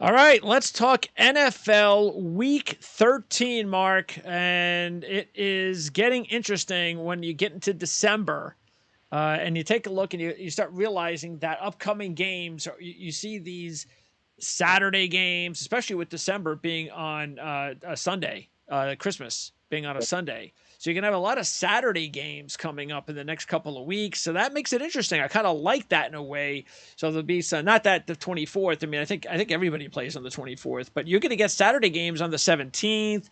All right, let's talk NFL Week 13, Mark. And it is getting interesting when you get into December and you take a look and you start realizing that upcoming games, you see these Saturday games, especially with December being on a Sunday, Christmas being on a Sunday. So you're going to have a lot of Saturday games coming up in the next couple of weeks. So that makes it interesting. I kind of like that in a way. So there'll be some, not that the 24th. I mean, I think everybody plays on the 24th, but you're going to get Saturday games on the 17th.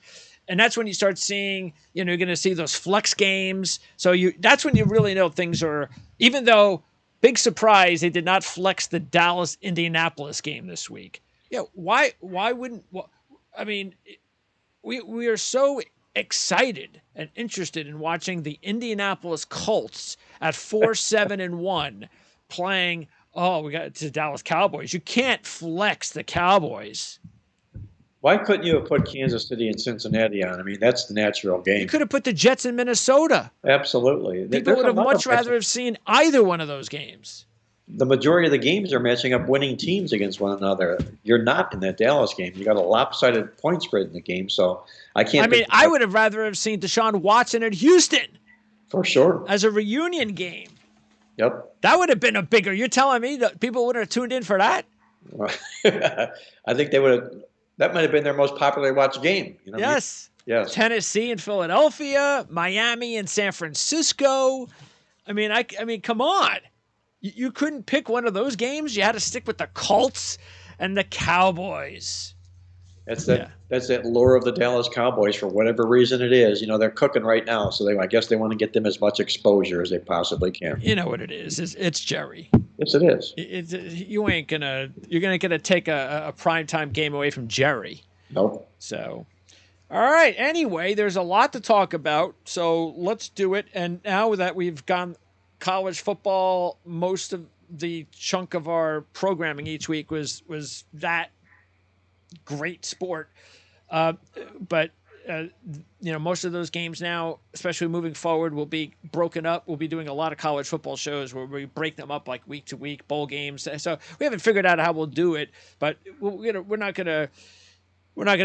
And that's when you start seeing, you're going to see those flex games. So that's when you really know things are, even though big surprise, they did not flex the Dallas Indianapolis game this week. Yeah, why wouldn't I mean, we are so excited and interested in watching the Indianapolis Colts at 4-7-1 playing. Oh, we got to Dallas Cowboys. You can't flex the Cowboys. Why couldn't you have put Kansas City and Cincinnati on? I mean, that's the natural game. You could have put the Jets in Minnesota. Absolutely. People would have much rather have seen either one of those games. The majority of the games are matching up winning teams against one another. You're not in that Dallas game. You got a lopsided point spread in the game, so I can't. I mean, I would have rather have seen Deshaun Watson at Houston. For sure. As a reunion game. Yep. That would have been a bigger. You're telling me that people would have tuned in for that? I think they would have. That might have been their most popularly watched game. You know yes. Yes. Tennessee and Philadelphia, Miami and San Francisco. I mean, come on. You couldn't pick one of those games. You had to stick with the Colts and the Cowboys. That's that lure of the Dallas Cowboys for whatever reason it is. They're cooking right now, so I guess they want to get them as much exposure as they possibly can. You know what it is? It's Jerry. Yes, it is. You're gonna take a primetime game away from Jerry. Nope. So, all right. Anyway, there's a lot to talk about, so let's do it. And now that we've gone college football, most of the chunk of our programming each week was that great sport. But most of those games now, especially moving forward, will be broken up. We'll be doing a lot of college football shows where we break them up like week to week, bowl games. So we haven't figured out how we'll do it, but we're not gonna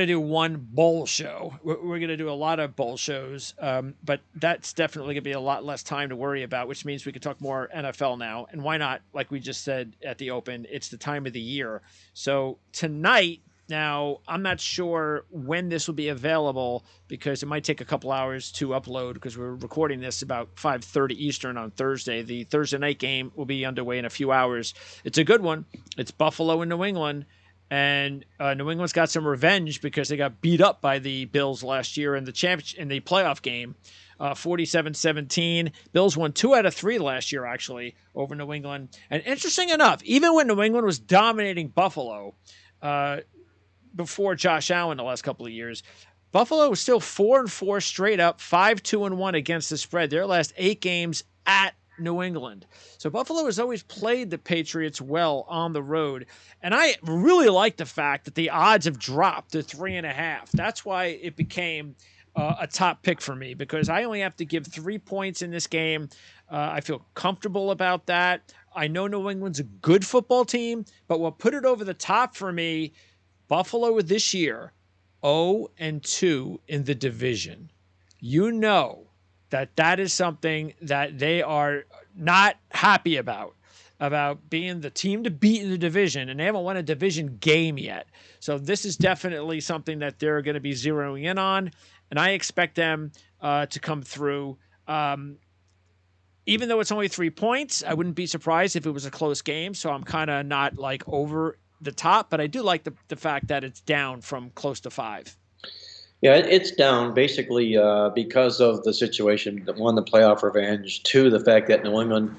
do one bowl show. We're gonna do a lot of bowl shows, but that's definitely gonna be a lot less time to worry about, which means we can talk more NFL now. And why not? Like we just said at the open, it's the time of the year. So tonight. Now, I'm not sure when this will be available because it might take a couple hours to upload because we're recording this about 5:30 Eastern on Thursday. The Thursday night game will be underway in a few hours. It's a good one. It's Buffalo and New England, and New England's got some revenge because they got beat up by the Bills last year in the playoff game, 47-17. Bills won 2 out of 3 last year, actually, over New England. And interesting enough, even when New England was dominating Buffalo, before Josh Allen the last couple of years, Buffalo was still 4-4 straight up, 5-2-1 against the spread. Their last 8 games at New England. So Buffalo has always played the Patriots well on the road. And I really like the fact that the odds have dropped to 3.5. That's why it became a top pick for me because I only have to give 3 points in this game. I feel comfortable about that. I know New England's a good football team, but what put it over the top for me, Buffalo this year, 0-2 in the division. You know that is something that they are not happy about being the team to beat in the division, and they haven't won a division game yet. So this is definitely something that they're going to be zeroing in on, and I expect them to come through. Even though it's only 3 points, I wouldn't be surprised if it was a close game, so I'm kind of not like over the top, but I do like the fact that it's down from close to 5. Yeah, it's down basically because of the situation. One, the playoff revenge. 2, the fact that New England,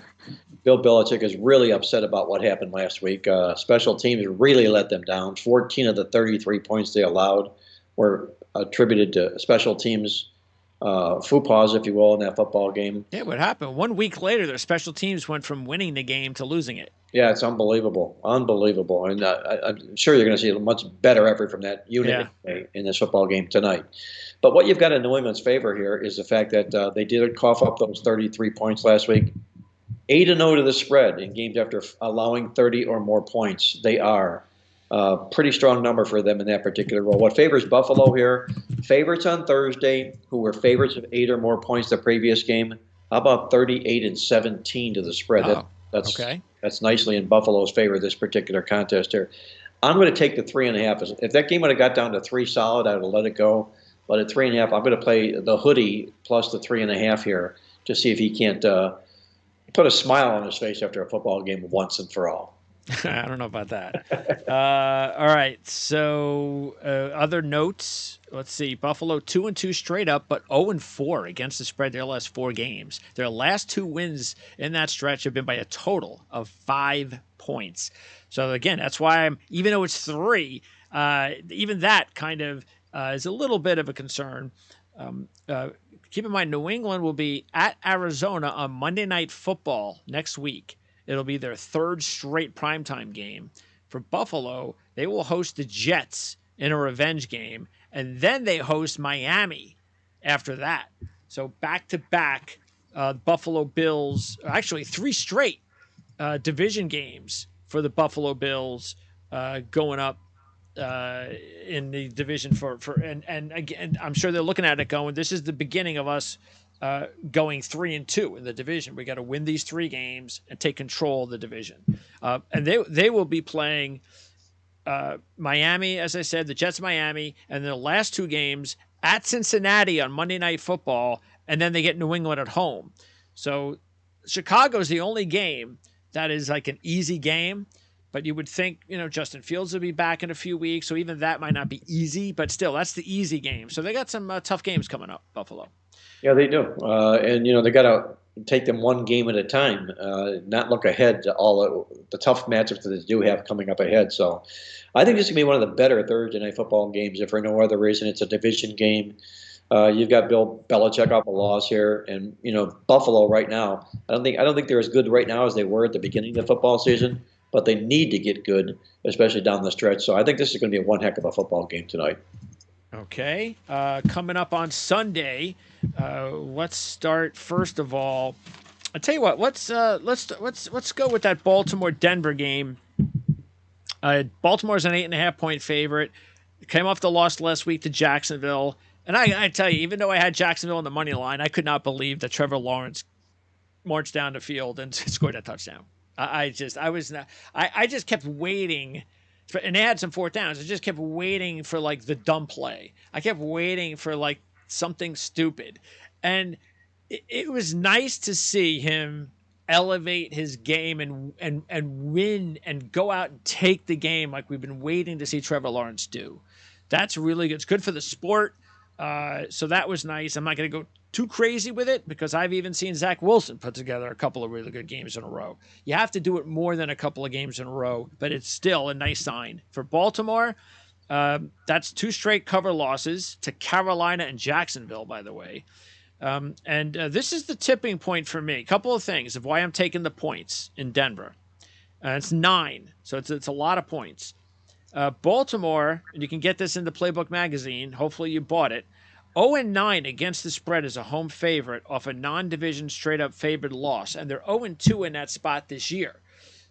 Bill Belichick is really upset about what happened last week. Special teams really let them down. 14 of the 33 points they allowed were attributed to special teams faux pas, if you will, in that football game. Yeah, what happened? 1 week later, their special teams went from winning the game to losing it. Yeah, it's unbelievable. Unbelievable. And I'm sure you're going to see a much better effort from that unit in this football game tonight. But what you've got in New England's favor here is the fact that they did cough up those 33 points last week. 8-0 to the spread in games after allowing 30 or more points. They are Pretty strong number for them in that particular role. What favors Buffalo here? Favorites on Thursday, who were favorites of 8 or more points the previous game. How about 38-17 to the spread? Oh, That's okay. that's nicely in Buffalo's favor this particular contest here. I'm going to take the 3.5. If that game would have got down to 3 solid, I would have let it go. But at 3.5, I'm going to play the hoodie plus the 3.5 here to see if he can't put a smile on his face after a football game once and for all. I don't know about that. All right. So other notes. Let's see. Buffalo 2-2 straight up, but 0-4 against the spread their last 4 games. Their last 2 wins in that stretch have been by a total of 5 points. So again, that's why even though it's 3, even that kind of is a little bit of a concern. Keep in mind, New England will be at Arizona on Monday Night Football next week. It'll be their 3rd straight primetime game. For Buffalo, they will host the Jets in a revenge game, and then they host Miami after that. So back-to-back Buffalo Bills, actually 3 straight division games for the Buffalo Bills going up in the division and again, I'm sure they're looking at it going, this is the beginning of us going 3-2 in the division. We got to win these 3 games and take control of the division. And they will be playing Miami, as I said, the Jets, Miami, and the last 2 games at Cincinnati on Monday Night Football, and then they get New England at home. So Chicago's the only game that is like an easy game. But you would think, Justin Fields will be back in a few weeks, so even that might not be easy. But still, that's the easy game. So they got some tough games coming up, Buffalo. Yeah, they do, and they got to take them one game at a time, not look ahead to all the tough matchups that they do have coming up ahead. So, I think this is gonna be one of the better Thursday night football games. If for no other reason, it's a division game. You've got Bill Belichick off a loss here, and Buffalo right now. I don't think they're as good right now as they were at the beginning of the football season, but they need to get good, especially down the stretch. So I think this is going to be one heck of a football game tonight. Okay, coming up on Sunday, let's start first of all. I'll tell you what. Let's go with that Baltimore Denver game. Baltimore's an 8.5 point favorite. Came off the loss last week to Jacksonville, and I tell you, even though I had Jacksonville on the money line, I could not believe that Trevor Lawrence marched down the field and scored a touchdown. I just kept waiting, and they had some 4th downs. I just kept waiting for like the dumb play. I kept waiting for like something stupid, and it was nice to see him elevate his game and win and go out and take the game like we've been waiting to see Trevor Lawrence do. That's really good. It's good for the sport. So that was nice. I'm not going to go too crazy with it because I've even seen Zach Wilson put together a couple of really good games in a row. You have to do it more than a couple of games in a row, but it's still a nice sign. For Baltimore, that's 2 straight cover losses to Carolina and Jacksonville, by the way. And this is the tipping point for me. A couple of things of why I'm taking the points in Denver. It's 9, so it's a lot of points. Baltimore, and you can get this in the Playbook magazine. Hopefully you bought it. 0-9 against the spread as a home favorite off a non-division straight-up favored loss, and they're 0-2 in that spot this year.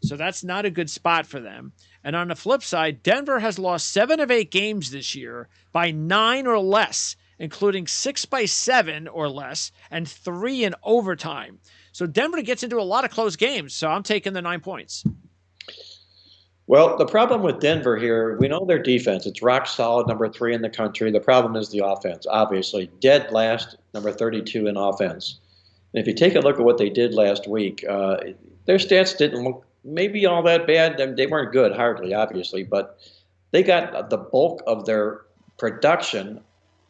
So that's not a good spot for them. And on the flip side, Denver has lost 7 of 8 games this year by 9 or less, including 6 by 7 or less, and 3 in overtime. So Denver gets into a lot of close games, so I'm taking the 9 points. Well, the problem with Denver here, we know their defense. It's rock solid, number 3 in the country. The problem is the offense, obviously. Dead last, number 32 in offense. And if you take a look at what they did last week, their stats didn't look maybe all that bad. They weren't good, hardly, obviously, but they got the bulk of their production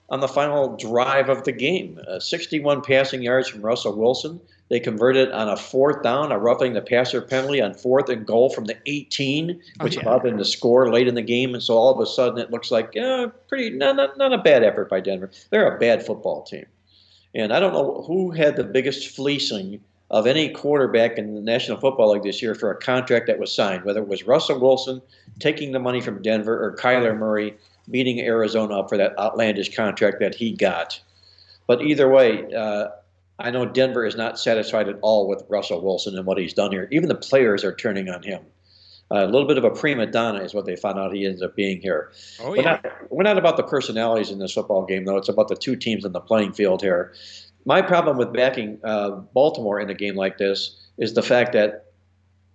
on the final drive of the game. 61 passing yards from Russell Wilson. They converted on a 4th down, a roughing the passer penalty on 4th and goal from the 18, which allowed them to score late in the game. And so all of a sudden it looks like not a bad effort by Denver. They're a bad football team. And I don't know who had the biggest fleecing of any quarterback in the National Football League this year for a contract that was signed, whether it was Russell Wilson taking the money from Denver or Kyler Murray beating Arizona up for that outlandish contract that he got. But either way, I know Denver is not satisfied at all with Russell Wilson and what he's done here. Even the players are turning on him. A little bit of a prima donna is what they found out he ends up being here. Oh We're yeah. not about the personalities in this football game, though. It's about the two teams on the playing field here. My problem with backing Baltimore in a game like this is the fact that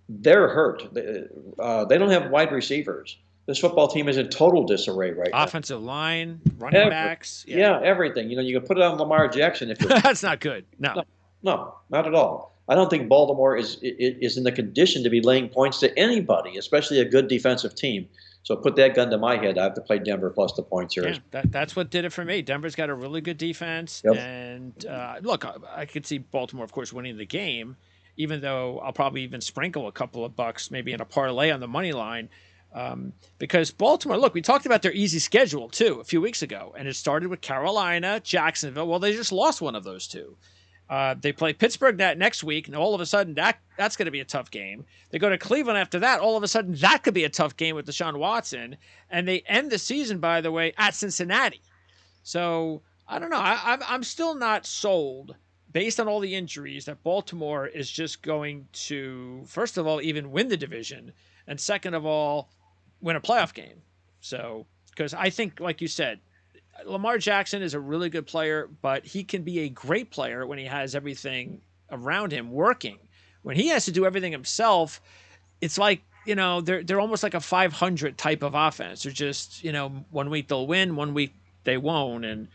they're hurt. They don't have wide receivers. This football team is in total disarray right now. Offensive line, running Every, backs. Yeah. yeah, everything. You can put it on Lamar Jackson if you That's not good. No. no, no, not at all. I don't think Baltimore is in the condition to be laying points to anybody, especially a good defensive team. So put that gun to my head. I have to play Denver plus the points here. Yeah, that's what did it for me. Denver's got a really good defense, Yep. and look, I could see Baltimore, of course, winning the game, even though I'll probably even sprinkle a couple of bucks, maybe in a parlay on the money line, because Baltimore. Look, we talked about their easy schedule too a few weeks ago, and it started with Carolina, Jacksonville. Well, they just lost one of those two. They play Pittsburgh next week, and all of a sudden that's going to be a tough game. They go to Cleveland after that. All of a sudden, that could be a tough game with Deshaun Watson. And they end the season, by the way, at Cincinnati. So I don't know. I'm still not sold, based on all the injuries, that Baltimore is just going to, first of all, even win the division, and second of all, win a playoff game. So, because I think, like you said, Lamar Jackson is a really good player, but he can be a great player when he has everything around him working. When he has to do everything himself, it's like, they're almost like a 500 type of offense. They're just, 1 week they'll win, 1 week they won't, and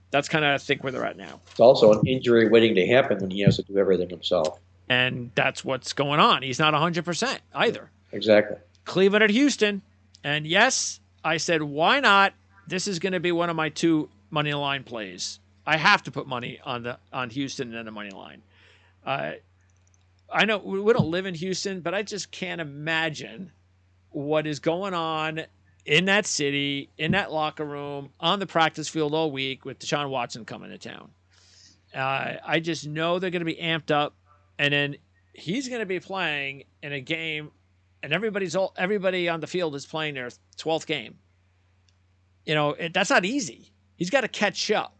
that's kind of, I think, where they're at now. It's also an injury waiting to happen when he has to do everything himself. And that's what's going on. He's not 100% either. Exactly. Cleveland at Houston. And yes, I said, why not? This is going to be one of my two money line plays. I have to put money on Houston and the money line. I know we don't live in Houston, but I just can't imagine what is going on in that city, in that locker room, on the practice field all week with Deshaun Watson coming to town. I just know they're going to be amped up, and then he's going to be playing in a game, and everybody on the field is playing their 12th game. That's not easy. He's got to catch up.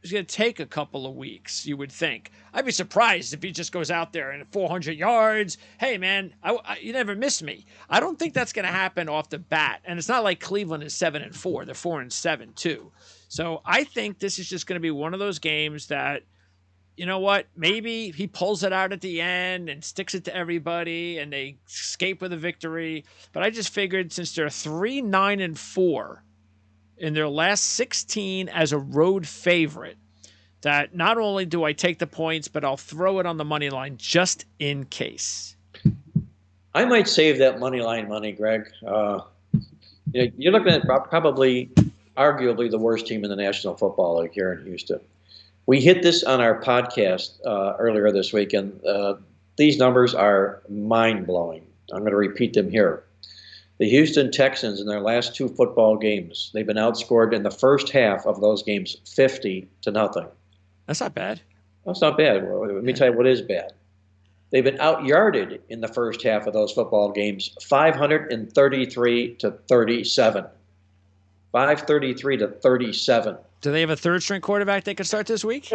It's going to take a couple of weeks, you would think. I'd be surprised if he just goes out there and 400 yards. Hey, man, you never miss me. I don't think that's going to happen off the bat. And it's not like Cleveland is 7-4. They're 4-7 too. So I think this is just going to be one of those games that, you know what, maybe he pulls it out at the end and sticks it to everybody and they escape with a victory. But I just figured since they're 3-9-4 in their last 16 as a road favorite, that not only do I take the points, but I'll throw it on the money line just in case. I might save that money line money, Greg. You're looking at probably, arguably, the worst team in the National Football League here in Houston. We hit this on our podcast earlier this week, and these numbers are mind-blowing. I'm going to repeat them here. The Houston Texans, in their last two football games, they've been outscored in the first half of those games 50-0. That's not bad. That's not bad. Well, let me tell you what is bad. They've been out-yarded in the first half of those football games 533-37. 533-37. Do they have a third-string quarterback they could start this week?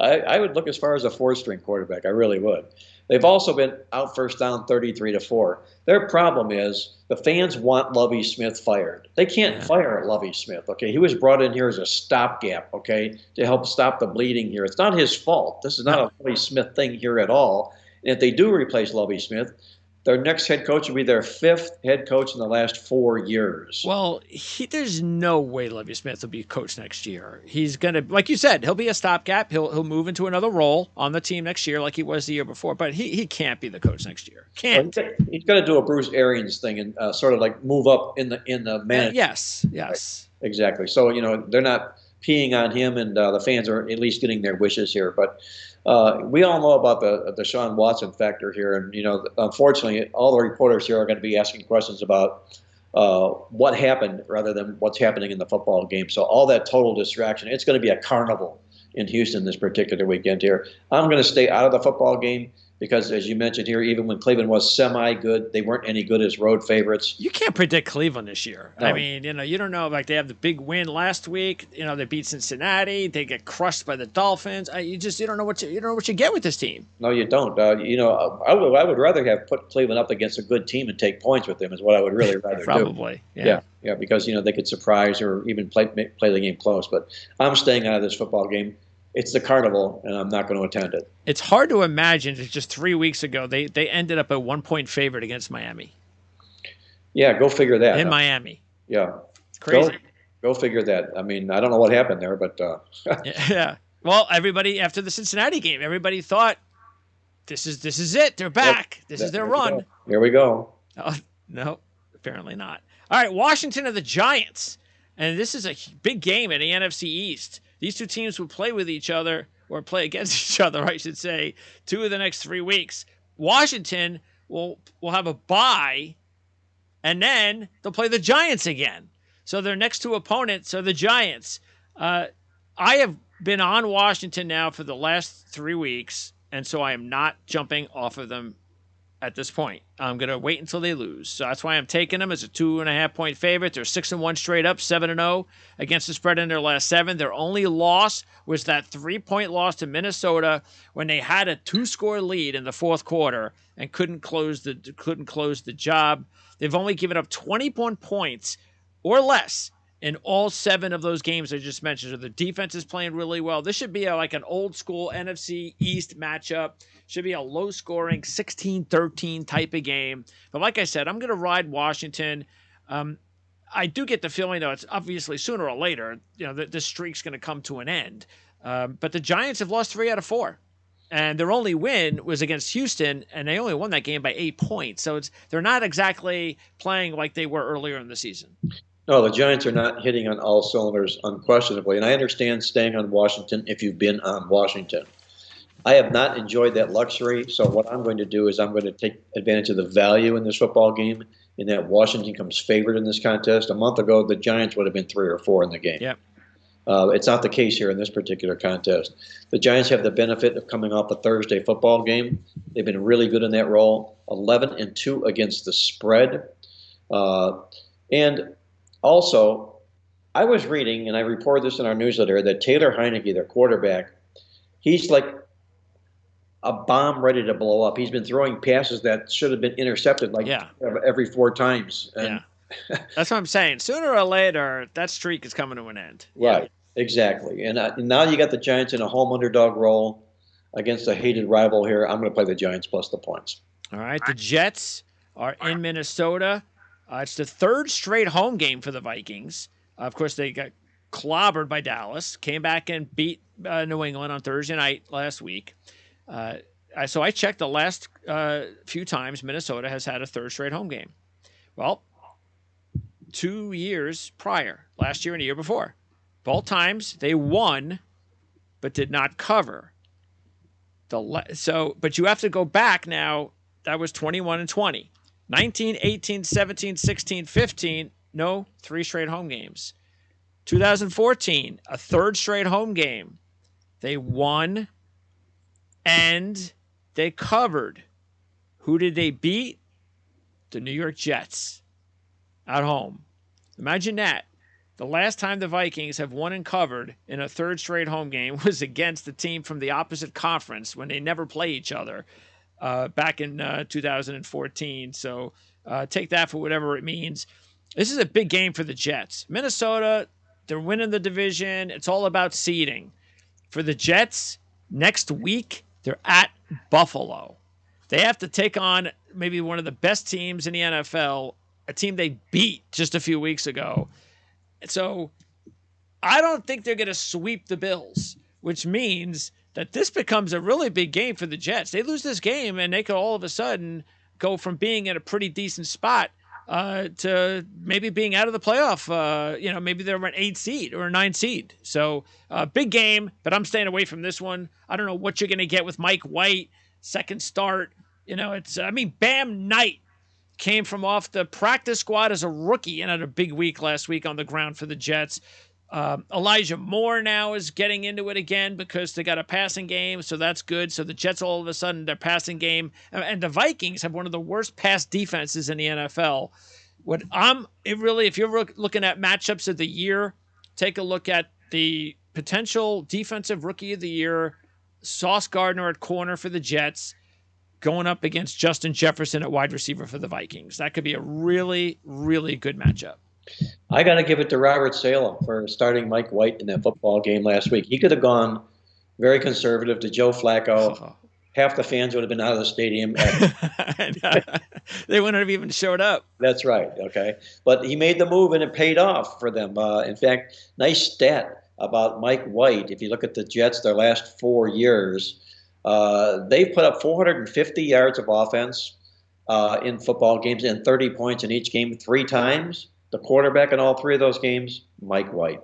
I would look as far as a fourth-string quarterback. I really would. They've also been out first down 33-4. Their problem is the fans want Lovie Smith fired. They can't fire Lovie Smith, okay? He was brought in here as a stopgap, okay, to help stop the bleeding here. It's not his fault. This is not a Lovie Smith thing here at all. And if they do replace Lovie Smith, their next head coach will be their fifth head coach in the last 4 years. Well, there's no way Lovie Smith will be coach next year. He's going to, like you said, he'll be a stopgap. He'll move into another role on the team next year like he was the year before, but he can't be the coach next year. Can't. He's going to do a Bruce Arians thing and sort of like move up in the management. Yes. Right. Exactly. So, they're not peeing on him, and the fans are at least getting their wishes here. But we all know about the Deshaun Watson factor here, and unfortunately, all the reporters here are going to be asking questions about what happened rather than what's happening in the football game. So all that total distraction, it's going to be a carnival in Houston this particular weekend here. I'm going to stay out of the football game. because, as you mentioned here, even when Cleveland was semi-good, they weren't any good as road favorites. You can't predict Cleveland this year. I No, mean, you don't know. Like they have the big win last week. They beat Cincinnati. They get crushed by the Dolphins. You don't know you don't know what you get with this team. no, you don't. I would rather have put Cleveland up against a good team and take points with them is what I would really rather do. Probably, Yeah, yeah. yeah, because they could surprise or even play the game close. But I'm staying out of this football game. It's the carnival, and I'm not going to attend it. It's hard to imagine that just 3 weeks ago they ended up a 1 point favorite against Miami Yeah, go figure that. in Miami. Yeah, It's go crazy. go figure that. I mean, I don't know what happened there, but Yeah. Well, everybody after the Cincinnati game, everybody thought this is it. They're back. This is their there we go. run. Here we go. Oh, no, apparently not. All right, Washington and the Giants. And this is a big game in the NFC East. These two teams will play with each other, or play against each other, I should say, 2 of the next 3 weeks. Washington will have a bye, and then they'll play the Giants again. So their next 2 opponents are the Giants. I have been on Washington now for the last 3 weeks, and so I am not jumping off of them at this point. I'm going to wait until they lose. So that's why I'm taking them as a 2.5-point favorite. They're 6-1 straight up, 7-0 against the spread in their last 7. Their only loss was that 3-point loss to Minnesota when they had a 2-score lead in the fourth quarter and couldn't close the job. They've only given up 21 points or less in all 7 of those games I just mentioned. So the defense is playing really well. This should be like an old school NFC East matchup. Should be a low-scoring 16-13 type of game. But like I said, I'm going to ride Washington. I do get the feeling, though, it's obviously sooner or later, this streak's going to come to an end. But the Giants have lost 3 out of 4. And their only win was against Houston, and they only won that game by 8 points. So they're not exactly playing like they were earlier in the season. No, the Giants are not hitting on all cylinders, unquestionably. And I understand staying on Washington if you've been on Washington. I have not enjoyed that luxury, so what I'm going to do is I'm going to take advantage of the value in this football game, in that Washington comes favored in this contest. A month ago, the Giants would have been 3 or 4 in the game. Yeah. It's not the case here in this particular contest. The Giants have the benefit of coming off a Thursday football game. They've been really good in that role, 11-2 against the spread. And also, I was reading, and I reported this in our newsletter, that Taylor Heineke, their quarterback, he's like a bomb ready to blow up. He's been throwing passes that should have been intercepted every 4 times. And, yeah. That's what I'm saying. Sooner or later, that streak is coming to an end. Right, Yeah. exactly. And now you got the Giants in a home underdog role against a hated rival here. I'm going to play the Giants plus the points. All right. The Jets are in Minnesota. It's the 3rd straight home game for the Vikings. Of course, they got clobbered by Dallas, came back and beat New England on Thursday night last week. So I checked the last few times Minnesota has had a 3rd straight home game. Well, 2 years prior, last year and the year before, both times they won but did not cover. But you have to go back now. That was 21-20. 19, 18, 17, 16, 15, no 3 straight home games. 2014, a 3rd straight home game. They won and they covered. Who did they beat? The New York Jets at home. Imagine that. The last time the Vikings have won and covered in a 3rd straight home game was against the team from the opposite conference when they never play each other back in 2014. So take that for whatever it means. This is a big game for the Jets. Minnesota, they're winning the division. It's all about seeding. For the Jets, next week, they're at Buffalo. They have to take on maybe one of the best teams in the NFL, a team they beat just a few weeks ago. So I don't think they're going to sweep the Bills, which means that this becomes a really big game for the Jets. They lose this game, and they could all of a sudden go from being in a pretty decent spot to maybe being out of the playoff. Maybe they're an 8 seed or a 9 seed. So big game, but I'm staying away from this one. I don't know what you're going to get with Mike White, second start. Bam Knight came from off the practice squad as a rookie and had a big week last week on the ground for the Jets. Elijah Moore now is getting into it again because they got a passing game, so that's good. So the Jets all of a sudden their passing game, and the Vikings have one of the worst pass defenses in the NFL. If you're looking at matchups of the year, take a look at the potential defensive rookie of the year, Sauce Gardner at corner for the Jets, going up against Justin Jefferson at wide receiver for the Vikings. That could be a really, really good matchup. I got to give it to Robert Saleh for starting Mike White in that football game last week. He could have gone very conservative to Joe Flacco. Half the fans would have been out of the stadium. They wouldn't have even showed up. That's right. Okay. But he made the move and it paid off for them. In fact, nice stat about Mike White. If you look at the Jets, their last 4 years, they've put up 450 yards of offense in football games and 30 points in each game 3 times. The quarterback in all 3 of those games, Mike White.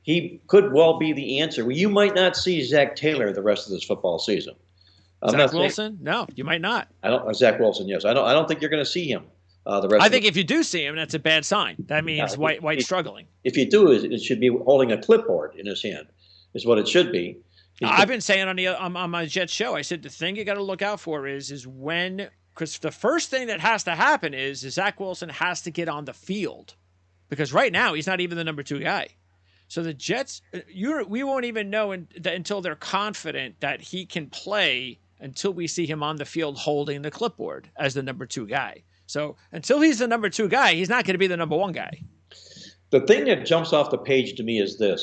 He could well be the answer. You might not see Zach Taylor the rest of this football season. Zach Wilson? No, you might not. Zach Wilson, yes. I don't think you're going to see him the rest. I think if you do see him, that's a bad sign. That means White's struggling. If you do, it should be holding a clipboard in his hand, is what it should be. I've been saying on my Jets show, I said the thing you got to look out for is when, because the first thing that has to happen is Zach Wilson has to get on the field, because right now he's not even the number 2 guy. So the Jets, we won't even know until they're confident that he can play until we see him on the field holding the clipboard as the number 2 guy. So until he's the number 2 guy, he's not going to be the number 1 guy. The thing that jumps off the page to me is the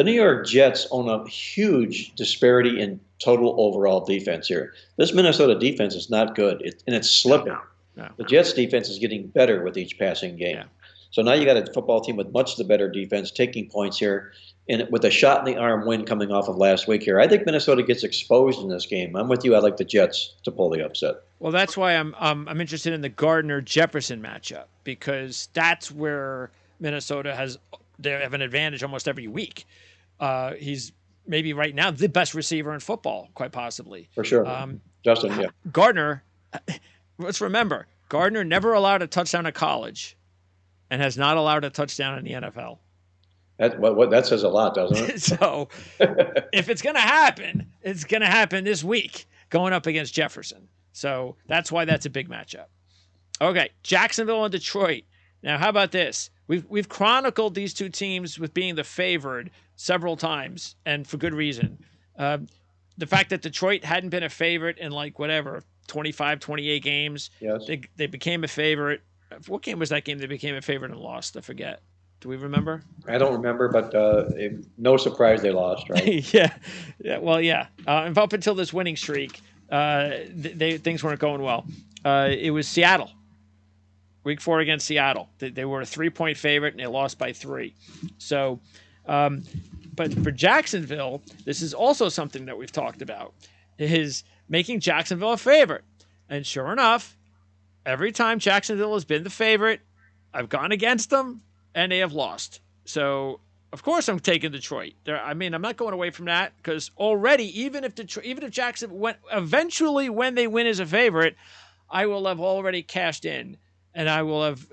New York Jets own a huge disparity in total overall defense here. This Minnesota defense is not good, and it's slipping. No. The Jets defense is getting better with each passing game. Yeah. So now you got a football team with much the better defense taking points here, and with a shot in the arm win coming off of last week here. I think Minnesota gets exposed in this game. I'm with you. I like the Jets to pull the upset. Well, that's why I'm interested in the Gardner-Jefferson matchup, because that's where Minnesota they have an advantage almost every week. He's maybe right now the best receiver in football, quite possibly. For sure. Justin, yeah. Gardner, let's remember, Gardner never allowed a touchdown at college and has not allowed a touchdown in the NFL. That says a lot, doesn't it? So if it's going to happen, it's going to happen this week going up against Jefferson. So that's why that's a big matchup. Okay, Jacksonville and Detroit. Now, how about this? We've chronicled these two teams with being the favored several times, and for good reason. The fact that Detroit hadn't been a favorite in 25, 28 games. Yes. They became a favorite. What game was that game they became a favorite and lost? I forget. Do we remember? I don't remember, but no surprise they lost, right? Yeah. Well, yeah. And up until this winning streak, things weren't going well. It was Seattle. Week 4 against Seattle. They were a 3-point favorite, and they lost by 3. So, but for Jacksonville, this is also something that we've talked about, is making Jacksonville a favorite. And sure enough, every time Jacksonville has been the favorite, I've gone against them, and they have lost. So, of course, I'm taking Detroit. I'm not going away from that, because already, even if Jacksonville eventually when they win as a favorite, I will have already cashed in. And I will have,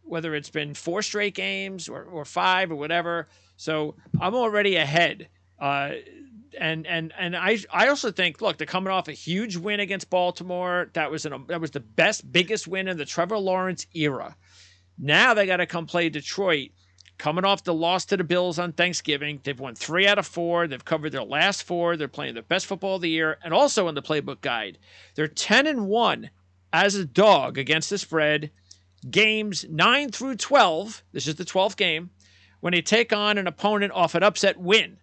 whether it's been 4 straight games or 5 or whatever. So I'm already ahead. And I also think, look, they're coming off a huge win against Baltimore. That was the biggest win in the Trevor Lawrence era. Now they got to come play Detroit, coming off the loss to the Bills on Thanksgiving. They've won 3 out of 4. They've covered their last 4. They're playing the best football of the year. And also in the playbook guide, they're 10-1. As a dog against the spread, games 9 through 12, this is the 12th game, when they take on an opponent off an upset win.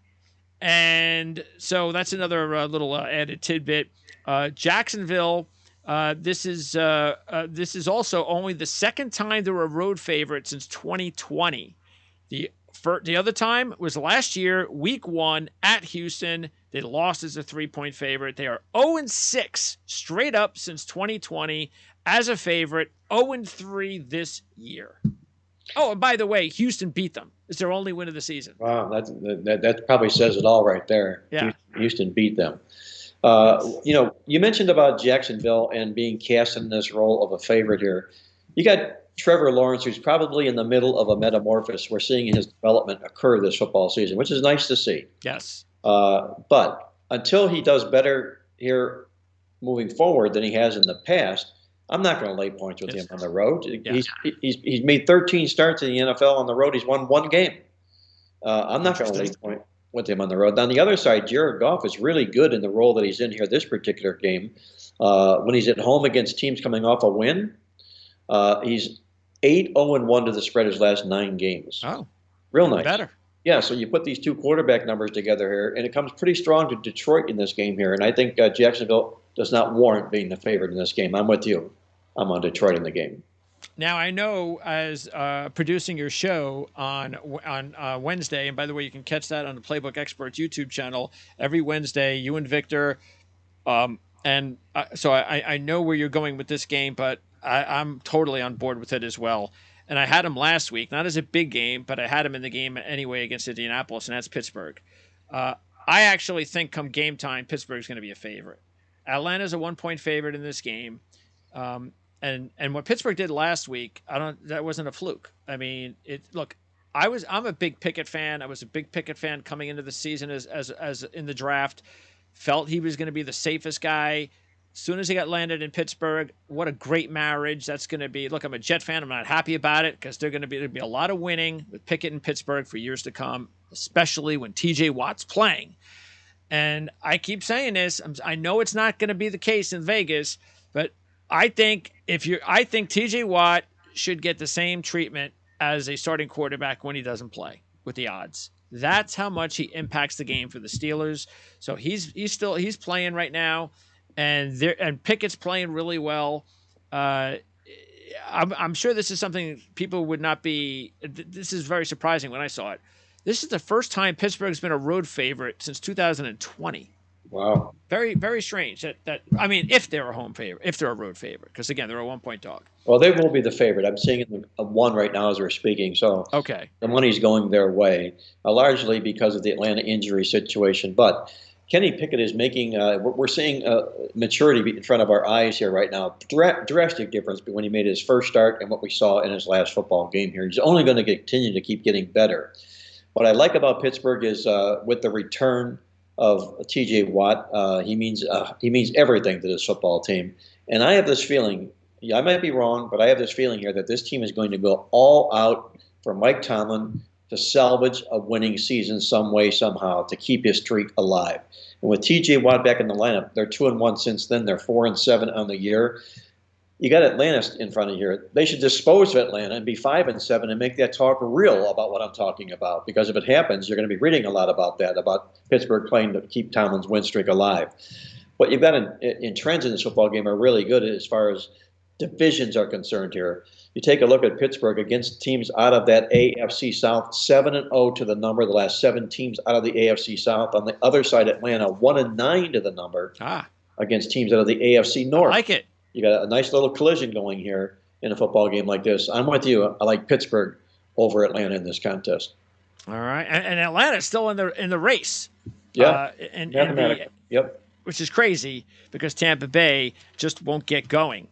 And so that's another little added tidbit. Jacksonville, this is also only the second time they were a road favorite since 2020. The other time was last year, week 1 at Houston. They lost as a 3-point favorite. They are 0-6 straight up since 2020 as a favorite, 0-3 this year. Oh, and by the way, Houston beat them. It's their only win of the season. Wow, that probably says it all right there. Yeah. Houston beat them. You mentioned about Jacksonville and being cast in this role of a favorite here. You got Trevor Lawrence, who's probably in the middle of a metamorphosis. We're seeing his development occur this football season, which is nice to see. Yes. But until he does better here moving forward than he has in the past, I'm not going to lay points with him on the road. Yeah. He's made 13 starts in the NFL on the road. He's won one game. I'm not going to lay point with him on the road. On the other side, Jared Goff is really good in the role that he's in here this particular game. When he's at home against teams coming off a win, he's 8-0-1 to the spread his last 9 games. Oh, real nice. Better. Yeah, so you put these two quarterback numbers together here, and it comes pretty strong to Detroit in this game here. And I think Jacksonville does not warrant being the favorite in this game. I'm with you. I'm on Detroit in the game. Now, I know as producing your show on Wednesday, and by the way, you can catch that on the Playbook Experts YouTube channel every Wednesday, you and Victor. So I know where you're going with this game, but I'm totally on board with it as well. And I had him last week, not as a big game, but I had him in the game anyway against Indianapolis, and that's Pittsburgh. I actually think come game time, Pittsburgh's going to be a favorite. Atlanta's a 1-point favorite in this game. And what Pittsburgh did last week, that wasn't a fluke. I mean, I'm a big Pickett fan. I was a big Pickett fan coming into the season as in the draft. Felt he was going to be the safest guy. As soon as he got landed in Pittsburgh, what a great marriage that's going to be. Look, I'm a Jet fan. I'm not happy about it because there'll be a lot of winning with Pickett in Pittsburgh for years to come, especially when TJ Watt's playing. And I keep saying this. I know it's not going to be the case in Vegas, but I think TJ Watt should get the same treatment as a starting quarterback when he doesn't play with the odds. That's how much he impacts the game for the Steelers. So he's playing right now, and Pickett's playing really well. I'm sure this is something people would not be. This is very surprising when I saw it. This is the first time Pittsburgh's been a road favorite since 2020. Wow. Very, very strange. If they're a home favorite, if they're a road favorite, because again, they're a 1-point dog. Well, they will be the favorite. I'm seeing a 1 right now as we're speaking. So okay, the money's going their way, largely because of the Atlanta injury situation. But Kenny Pickett is making. We're seeing maturity in front of our eyes here right now. Drastic difference when he made his first start and what we saw in his last football game here. He's only going to continue to keep getting better. What I like about Pittsburgh is with the return of T.J. Watt, he means everything to this football team. And I have this feeling, I might be wrong, but I have this feeling here that this team is going to go all out for Mike Tomlin to salvage a winning season some way, somehow, to keep his streak alive. And with T.J. Watt back in the lineup, they're 2-1 since then. They're 4-7 on the year. You got Atlanta in front of you. They should dispose of Atlanta and be 5-7 and make that talk real about what I'm talking about. Because if it happens, you're going to be reading a lot about that, about Pittsburgh playing to keep Tomlin's win streak alive. What you've got in trends in this football game are really good as far as divisions are concerned here. You take a look at Pittsburgh against teams out of that AFC South, 7-0 to the number, the last 7 teams out of the AFC South. On the other side, Atlanta, 1-9 to the number against teams out of the AFC North. I like it. You got a nice little collision going here in a football game like this. I'm with you. I like Pittsburgh over Atlanta in this contest. All right, and Atlanta's still in the race. Yeah, yep. Which is crazy because Tampa Bay just won't get going.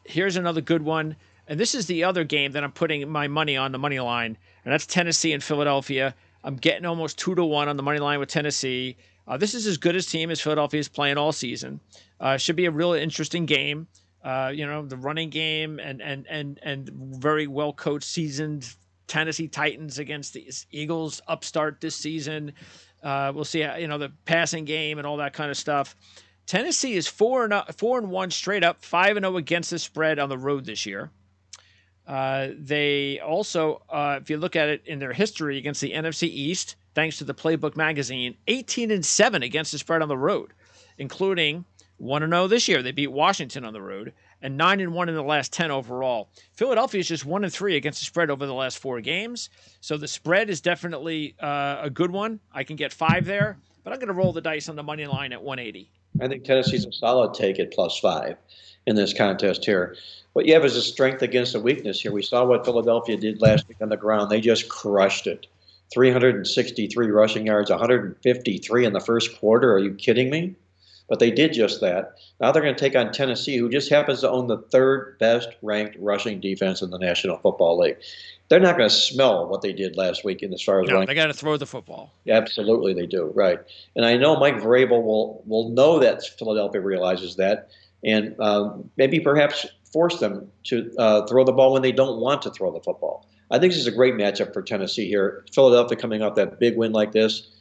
Here's another good one, and this is the other game that I'm putting my money on the money line, and that's Tennessee and Philadelphia. I'm getting almost 2-1 on the money line with Tennessee. This is as good a team as Philadelphia is playing all season. Should be a real interesting game. The running game and very well coached, seasoned Tennessee Titans against the Eagles upstart this season. We'll see the passing game and all that kind of stuff. Tennessee is 4-1 straight up, 5-0 against the spread on the road this year. They also, if you look at it in their history against the NFC East, thanks to the Playbook magazine, 18-7 against the spread on the road, including 1-0 this year. They beat Washington on the road, and 9-1 in the last 10 overall. Philadelphia is just 1-3 against the spread over the last 4 games. So the spread is definitely a good one. I can get 5 there, but I'm going to roll the dice on the money line at 180. I think Tennessee's a solid take at +5 in this contest here. What you have is a strength against a weakness here. We saw what Philadelphia did last week on the ground. They just crushed it. 363 rushing yards, 153 in the first quarter. Are you kidding me? but they did just that. Now they're going to take on Tennessee, who just happens to own the third best ranked rushing defense in the National Football League. They're not going to smell what they did last week in as far as No, running. they got to throw the football. Absolutely, they do. Right, and I know Mike Vrabel will know that Philadelphia realizes that, and maybe perhaps force them to throw the ball when they don't want to throw the football. I think this is a great matchup for Tennessee here. Philadelphia coming off that big win like this.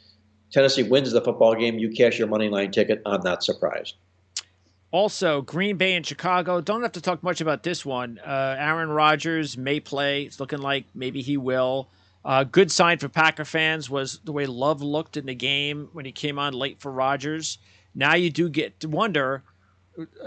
Tennessee wins the football game. You cash your money line ticket. I'm not surprised. Also, Green Bay and Chicago. Don't have to talk much about this one. Aaron Rodgers may play. It's looking like maybe he will. Good sign for Packer fans was the way Love looked in the game when he came on late for Rodgers. Now you do get to wonder,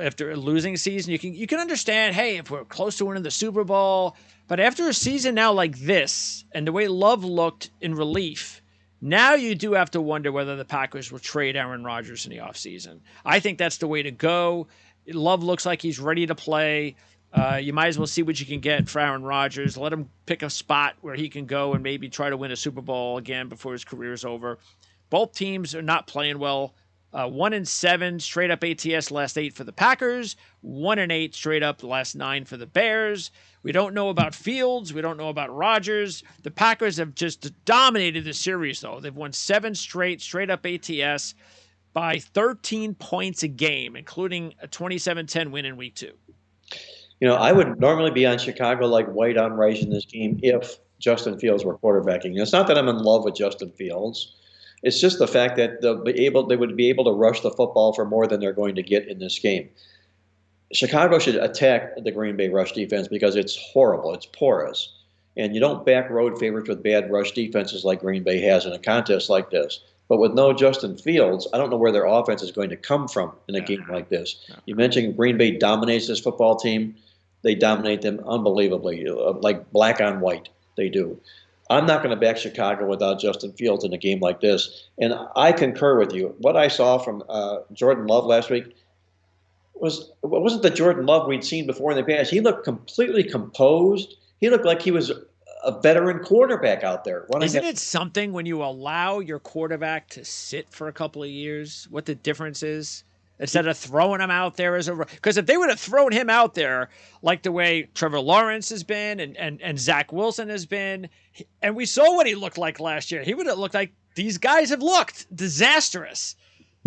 after a losing season, you can understand, hey, if we're close to winning the Super Bowl, but after a season now like this and the way Love looked in relief, now you do have to wonder whether the Packers will trade Aaron Rodgers in the offseason. I think that's the way to go. Love looks like he's ready to play. You might as well see what you can get for Aaron Rodgers. Let him pick a spot where he can go and maybe try to win a Super Bowl again before his career is over. Both teams are not playing well. 1-7 straight up ATS last 8 for the Packers. 1-8 straight up the last 9 for the Bears. We don't know about Fields. We don't know about Rodgers. The Packers have just dominated the series, though. They've won 7 straight up ATS by 13 points a game, including a 27-10 win in week 2. You know, I would normally be on Chicago like white on rice in this game if Justin Fields were quarterbacking. It's not that I'm in love with Justin Fields. It's just the fact that they would be able to rush the football for more than they're going to get in this game. Chicago should attack the Green Bay rush defense because it's horrible. It's porous. And you don't back road favorites with bad rush defenses like Green Bay has in a contest like this. But with no Justin Fields, I don't know where their offense is going to come from in a game like this. You mentioned Green Bay dominates this football team. They dominate them unbelievably, like black on white. They do. I'm not going to back Chicago without Justin Fields in a game like this. And I concur with you. What I saw from Jordan Love last week wasn't the Jordan Love we'd seen before in the past. He looked completely composed. He looked like he was a veteran quarterback out there. Isn't it something when you allow your quarterback to sit for a couple of years, what the difference is? Instead of throwing him out there because if they would have thrown him out there like the way Trevor Lawrence has been and Zach Wilson has been, and we saw what he looked like last year, he would have looked like these guys have looked disastrous.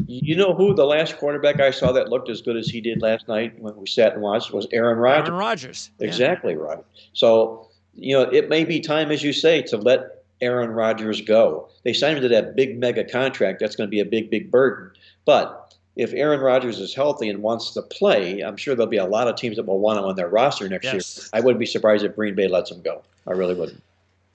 You know who the last quarterback I saw that looked as good as he did last night when we sat and watched was Aaron Rodgers. Aaron Rodgers. Exactly right. So, you know, it may be time, as you say, to let Aaron Rodgers go. They signed him to that big mega contract. That's going to be a big, big burden. But if Aaron Rodgers is healthy and wants to play, I'm sure there'll be a lot of teams that will want him on their roster next year. I wouldn't be surprised if Green Bay lets him go. I really wouldn't.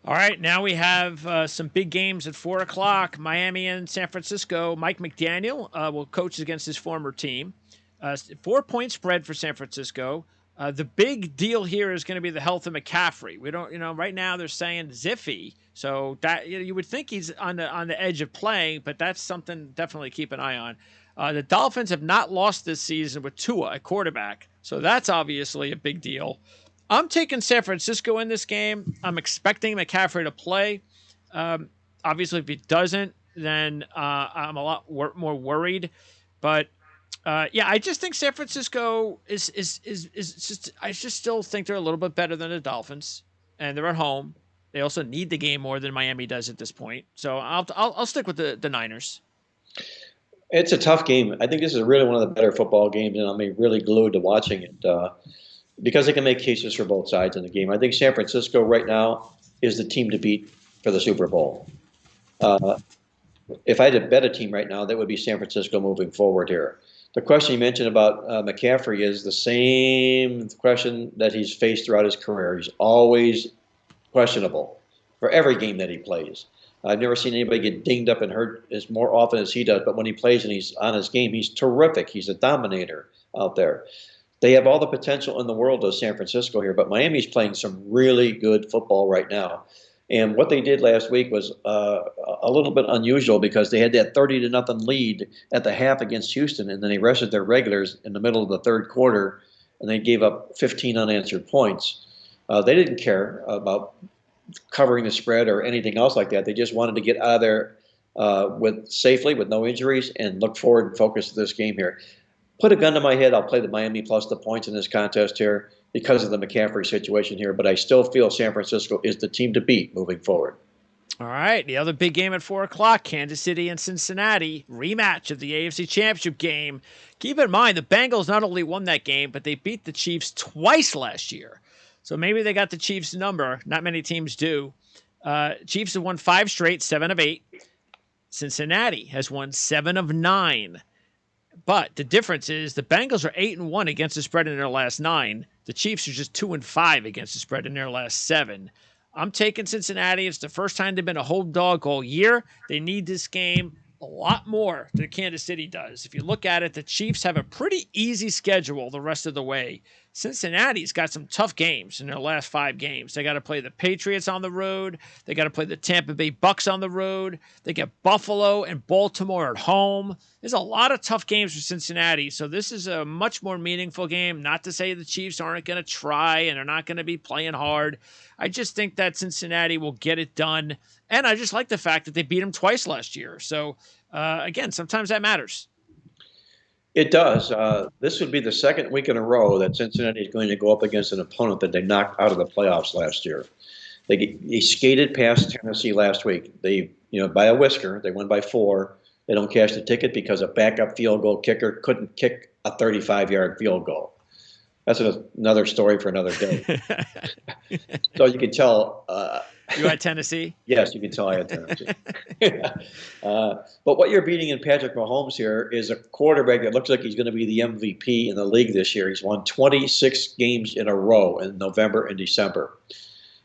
All right, now we have some big games at 4 o'clock. Miami and San Francisco. Mike McDaniel will coach against his former team. 4-point spread for San Francisco. The big deal here is going to be the health of McCaffrey. We don't, right now they're saying ziffy, so that you would think he's on the edge of playing, but that's something definitely keep an eye on. The Dolphins have not lost this season with Tua at quarterback, so that's obviously a big deal. I'm taking San Francisco in this game. I'm expecting McCaffrey to play. Obviously, if he doesn't, then I'm a lot more worried. But yeah, I just think San Francisco is just. I just still think they're a little bit better than the Dolphins, and they're at home. They also need the game more than Miami does at this point. So I'll stick with the Niners. It's a tough game. I think this is really one of the better football games, and I'm really glued to watching it because they can make cases for both sides in the game. I think San Francisco right now is the team to beat for the Super Bowl. If I had to bet a team right now, that would be San Francisco moving forward here. The question you mentioned about McCaffrey is the same question that he's faced throughout his career. He's always questionable for every game that he plays. I've never seen anybody get dinged up and hurt as more often as he does, but when he plays and he's on his game, he's terrific. He's a dominator out there. They have all the potential in the world of San Francisco here, but Miami's playing some really good football right now. And what they did last week was a little bit unusual because they had that 30-0 lead at the half against Houston, and then they rested their regulars in the middle of the third quarter, and they gave up 15 unanswered points. They didn't care about covering the spread or anything else like that. They just wanted to get out of there with safely with no injuries and look forward and focus to this game here. Put a gun to my head, I'll play the Miami plus the points in this contest here because of the McCaffrey situation here, but I still feel San Francisco is the team to beat moving forward. All right, the other big game at 4 o'clock, Kansas City and Cincinnati, rematch of the AFC Championship game. Keep in mind, the Bengals not only won that game, but they beat the Chiefs twice last year. So maybe they got the Chiefs' number. Not many teams do. Chiefs have won 5 straight, 7 of 8. Cincinnati has won 7 of 9. But the difference is the Bengals are 8-1 against the spread in their last 9. The Chiefs are just 2-5 against the spread in their last 7. I'm taking Cincinnati. It's the first time they've been a home dog all year. They need this game a lot more than Kansas City does. If you look at it, the Chiefs have a pretty easy schedule the rest of the way. Cincinnati's got some tough games in their last 5 games. They got to play the Patriots on the road. They got to play the Tampa Bay Bucks on the road. They get Buffalo and Baltimore at home. There's a lot of tough games for Cincinnati, so this is a much more meaningful game. Not to say the Chiefs aren't going to try and they're not going to be playing hard. I just think that Cincinnati will get it done, and I just like the fact that they beat them twice last year. So, again, sometimes that matters. It does. This would be the second week in a row that Cincinnati is going to go up against an opponent that they knocked out of the playoffs last year. They skated past Tennessee last week. They, by a whisker, they won by 4. They don't cash the ticket because a backup field goal kicker couldn't kick a 35-yard field goal. That's another story for another day. So you can tell. You had Tennessee? Yes, you can tell I had Tennessee. But what you're beating in Patrick Mahomes here is a quarterback that looks like he's going to be the MVP in the league this year. He's won 26 games in a row in November and December.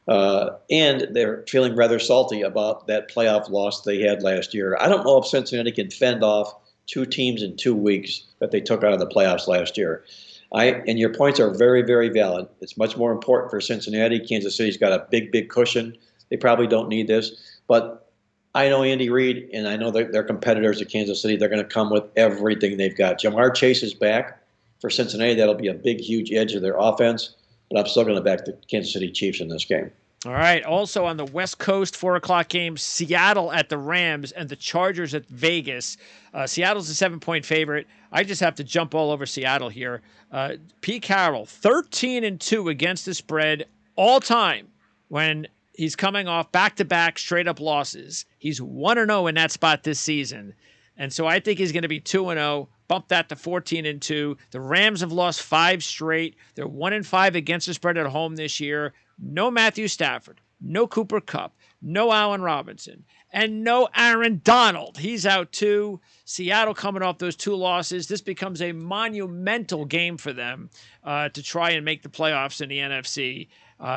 And they're feeling rather salty about that playoff loss they had last year. I don't know if Cincinnati can fend off 2 teams in 2 weeks that they took out of the playoffs last year. And your points are very, very valid. It's much more important for Cincinnati. Kansas City's got a big, big cushion. They probably don't need this. But I know Andy Reid, and I know their competitors at Kansas City. They're going to come with everything they've got. Jamar Chase is back for Cincinnati. That'll be a big, huge edge of their offense. But I'm still going to back the Kansas City Chiefs in this game. All right. Also on the West Coast, 4 o'clock game, Seattle at the Rams and the Chargers at Vegas. Seattle's a 7-point favorite. I just have to jump all over Seattle here. Pete Carroll, 13-2 against the spread all time when he's coming off back-to-back straight-up losses. He's 1-0 in that spot this season. And so I think he's going to be 2-0. Bump that to 14-2. The Rams have lost 5 straight. They're 1-5 against the spread at home this year. No Matthew Stafford, no Cooper Kupp, no Allen Robinson, and no Aaron Donald. He's out too. Seattle coming off those 2 losses. This becomes a monumental game for them to try and make the playoffs in the NFC.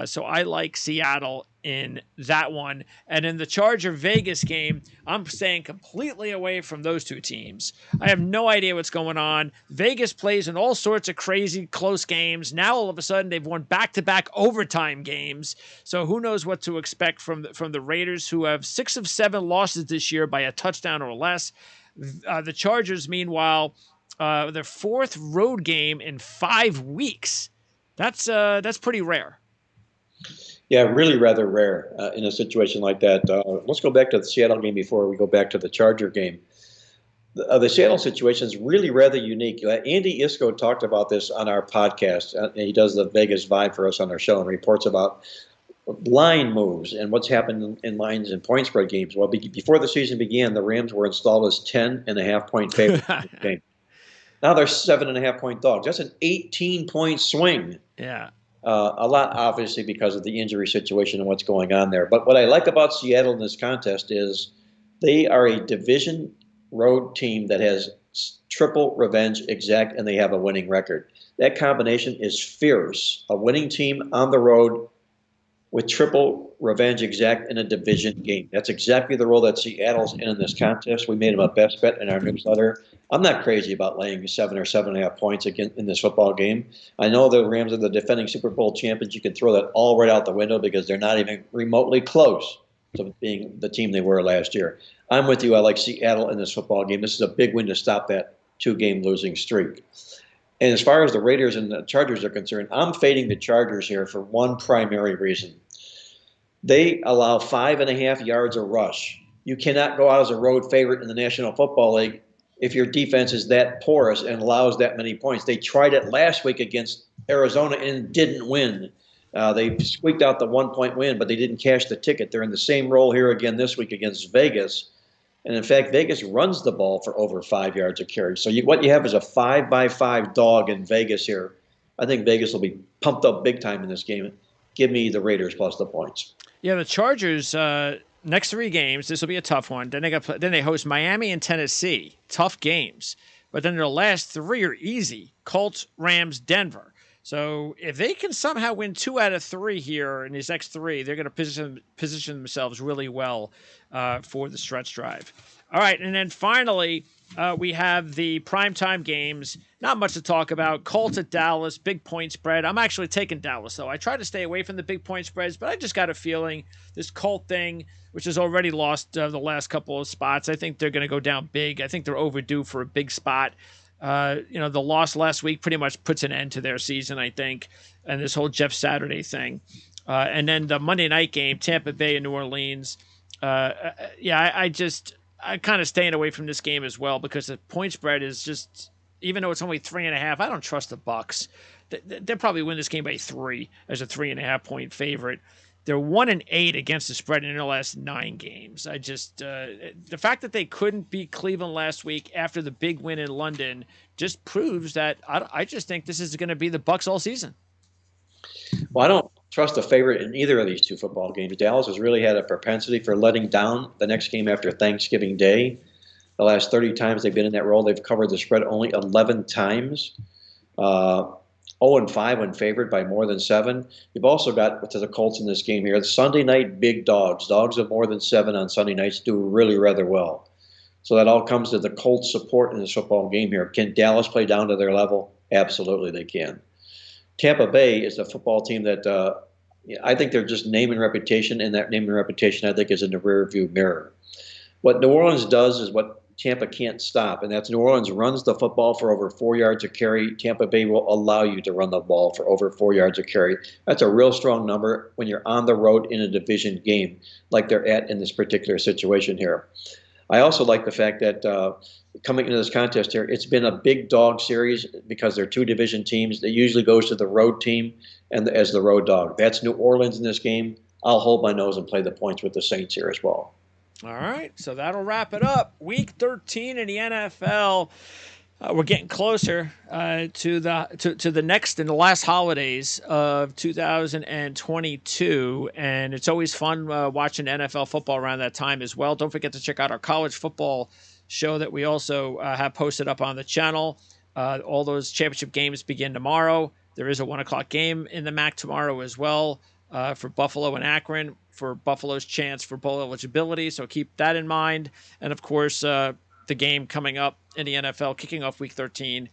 So I like Seattle in that one. And in the Charger-Vegas game, I'm staying completely away from those 2 teams. I have no idea what's going on. Vegas plays in all sorts of crazy close games. Now all of a sudden they've won back-to-back overtime games. So who knows what to expect from the Raiders, who have 6 of 7 losses this year by a touchdown or less. The Chargers, meanwhile, their 4th road game in 5 weeks. That's pretty rare. Yeah, really rather rare in a situation like that. Let's go back to the Seattle game before we go back to the Charger game. The Seattle situation is really rather unique. Andy Iskoe talked about this on our podcast. He does the Vegas Vibe for us on our show and reports about line moves and what's happened in lines and point spread games. Well, before the season began, the Rams were installed as 10.5-point favorites in the game. Now they're 7.5-point dogs. That's an 18-point swing. Yeah. A lot, obviously, because of the injury situation and what's going on there. But what I like about Seattle in this contest is they are a division road team that has triple revenge exact, and they have a winning record. That combination is fierce. A winning team on the road with triple revenge exact in a division game. That's exactly the role that Seattle's in this contest. We made them a best bet in our newsletter. I'm not crazy about laying 7 or 7.5 points again in this football game. I know the Rams are the defending Super Bowl champions. You can throw that all right out the window because they're not even remotely close to being the team they were last year. I'm with you. I like Seattle in this football game. This is a big win to stop that 2-game losing streak. And as far as the Raiders and the Chargers are concerned, I'm fading the Chargers here for one primary reason. They allow 5.5 yards a rush you cannot go out as a road favorite in the National Football League if your defense is that porous and allows that many points. They tried it last week against Arizona and didn't win. They squeaked out the 1 point win, but they didn't cash the ticket. They're in the same role here again this week against Vegas. And in fact, Vegas runs the ball for over 5 yards a carry. So what you have is a 5-by-5 dog in Vegas here. I think Vegas will be pumped up big time in this game. Give me the Raiders plus the points. Yeah, the Chargers, next 3 games, this will be a tough one. Then they host Miami and Tennessee. Tough games. But then their last 3 are easy. Colts, Rams, Denver. So if they can somehow win 2 out of 3 here in these next 3, they're going to position themselves really well for the stretch drive. All right, and then finally, we have the primetime games. Not much to talk about. Colts at Dallas, big point spread. I'm actually taking Dallas, though. I try to stay away from the big point spreads, but I just got a feeling this Colt thing, which has already lost the last couple of spots, I think they're going to go down big. I think they're overdue for a big spot. The loss last week pretty much puts an end to their season, I think, and this whole Jeff Saturday thing. And then the Monday night game, Tampa Bay and New Orleans. I'm kind of staying away from this game as well because the point spread is just, even though it's only 3.5, I don't trust the Bucks. They'll probably win this game by 3 as a 3.5 point favorite. They're 1-8 against the spread in their last 9 games. I just the fact that they couldn't beat Cleveland last week after the big win in London just proves that I just think this is going to be the Bucks all season. Well, I don't trust a favorite in either of these 2 football games. Dallas has really had a propensity for letting down the next game after Thanksgiving Day. The last 30 times they've been in that role, they've covered the spread only 11 times. 0-5 when favored by more than 7. You've also got to the Colts in this game here. The Sunday night big dogs. Dogs of more than 7 on Sunday nights do really rather well. So that all comes to the Colts' support in this football game here. Can Dallas play down to their level? Absolutely they can. Tampa Bay is a football team that I think they're just name and reputation, and that name and reputation I think is in the rearview mirror. What New Orleans does is what Tampa can't stop, and that's New Orleans runs the football for over 4 yards a carry. Tampa Bay will allow you to run the ball for over 4 yards a carry. That's a real strong number when you're on the road in a division game like they're at in this particular situation here. I also like the fact that coming into this contest here, it's been a big dog series because they're 2 division teams. It usually goes to the road team and as the road dog. That's New Orleans in this game. I'll hold my nose and play the points with the Saints here as well. All right, so that'll wrap it up. Week 13 in the NFL. We're getting closer to the next and the last holidays of 2022, and it's always fun watching NFL football around that time as well. Don't forget to check out our college football show that we also have posted up on the channel. All those championship games begin tomorrow. There is a 1 o'clock game in the MAC tomorrow as well for Buffalo and Akron for Buffalo's chance for bowl eligibility. So keep that in mind. And of course, the game coming up in the NFL, kicking off Week 13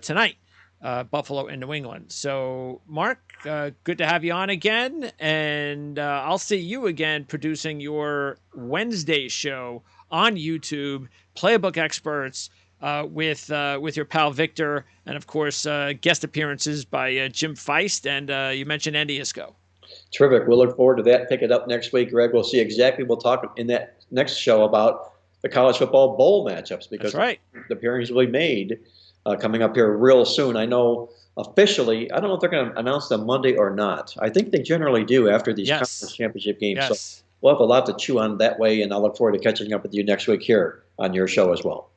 tonight, Buffalo and New England. So, Mark, good to have you on again. And I'll see you again producing your Wednesday show on YouTube, Playbook Experts, with your pal Victor, and of course guest appearances by Jim Feist and you mentioned Andy Isco. Terrific. We'll look forward to that. Pick it up next week, Greg. We'll see exactly. We'll talk in that next show about the college football bowl matchups because the appearances will be made coming up here real soon. I know officially, I don't know if they're going to announce them Monday or not. I think they generally do after these conference championship games. So we'll have a lot to chew on that way, and I'll look forward to catching up with you next week here on your show as well.